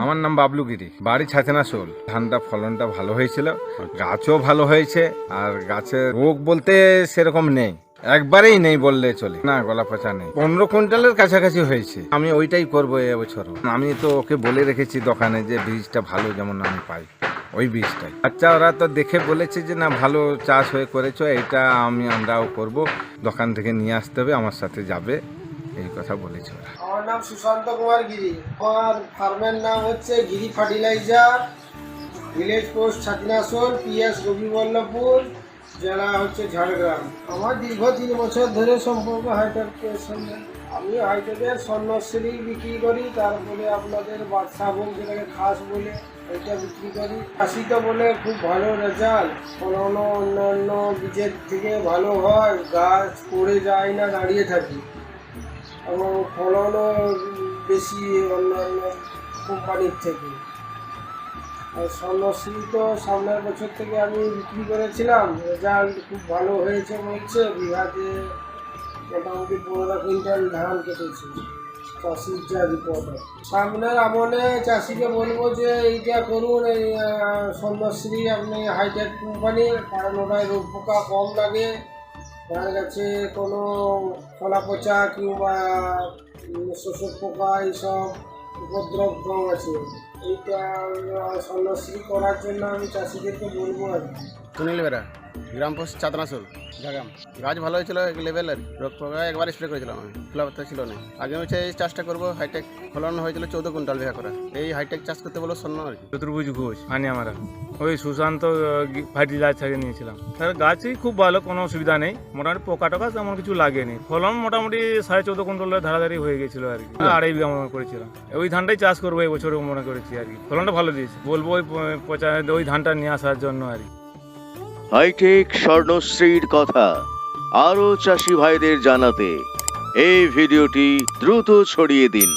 আমার নাম বাবলু গিরি, বাড়ি ছাচনা শোল। ধানটা ফলনটা ভালো হয়েছিল, গাছও ভালো হয়েছে, আর গাছের রোগ বলতে সেরকম নেই, একবারেই নেই বললে চলে, না গলা পচা নেই। 15 কুইন্টালের কাছাকাছি হয়েছে। আমি ওইটাই করবো এবছর। আমি তো ওকে বলে রেখেছি দোকানে যে বীজটা ভালো যেমন আমি পাই, ওই বীজটাই। আচ্ছা, ওরা তো দেখে বলেছে যে না ভালো চাষ হয়ে করেছো, এটা আমরাও করব, দোকান থেকে নিয়ে আসতে হবে, আমার সাথে যাবে, এই কথা বলেছে ওরা। আমার নাম সুশান্ত কুমার গিরি। আমার ফার্মের নাম হচ্ছে Giri fertiliser, village post Chhatinashol, PS Gopiballavpur, জেলা হচ্ছে ঝাড়গ্রাম। আমার দীর্ঘ 3 বছর ধরে সম্পর্ক হাইটেকের সঙ্গে। আমি হাইটেকের স্বর্ণশ্রী বিক্রি করি, তারপরে আপনাদের বাদশা বোন যেটাকে খাস বলে এটা বিক্রি করি। চাষিটা বলে খুব ভালো রেজাল্ট, ফলনও অন্যান্য বীজের থেকে ভালো হয়, গাছ পড়ে যায় না, দাঁড়িয়ে থাকি, এবং ফলনও বেশি অন্যান্য কোম্পানির থেকে। আর স্বর্ণশ্রী তো সামনের বছর থেকে আমি বিক্রি করেছিলাম, রেজাল্ট খুব ভালো হয়েছে বলছে, বিঘাতে মোটামুটি 15 কুইন্টাল ধান কেটেছে, চাষির যা রিপোর্ট। সামনের আমলে চাষিকে বলবো যে এইটা করুন, এই স্বর্ণশ্রী আপনি হাইটেক কোম্পানির, কারণ ওটায় রোগ পোকা কম লাগে, তার কাছে কোনো কলা পচা কিংবা শোষক পোকা এইসব উপদ্রব কম আছে। এইটা স্বর্ণশ্রী করার জন্য আমি চাষিদেরকে বলবো আর কি। সুনীল বেরা, গ্রাম পোস্ট ছাতনাশোল, ঝাড়গ্রাম। গাছ ভালো হয়েছিল, এক লেভেলের। রোগ পোকা একবার স্প্রে করেছিলাম আমি, ফুলাপাতা ছিল না। আগে হচ্ছে এই চাষটা করবো, হাইটেক ফলন হয়েছিল 14 কুইন্টাল বিঘা করা। এই হাইটেক চাষ করতে বলো স্বর্ণ আর কি। চতুর্ভুজ ঘোষ আনি আমরা ওই সুশান্ত ফার্টিলাইজার থেকে নিয়েছিলাম। তার গাছই খুব ভালো, কোনো অসুবিধা নেই, মোটামুটি পোকা টোকা তেমন কিছু লাগেনি। ফলন মোটামুটি 14.5 কুইন্টালের ধারাধারি হয়ে গেছিল আর কি। 2.5 বিঘা মনে করেছিলাম। ওই ধানটাই চাষ করবো এই বছর মনে করেছি আর কি। ফলনটা ভালো দিয়েছে, বলবো ওই পচা ওই ধানটা নিয়ে আসার জন্য আর কি। হাইটেক স্বর্ণশ্রীর কথা আরও চাষি ভাইদের জানাতে এই ভিডিওটি দ্রুত ছড়িয়ে দিন।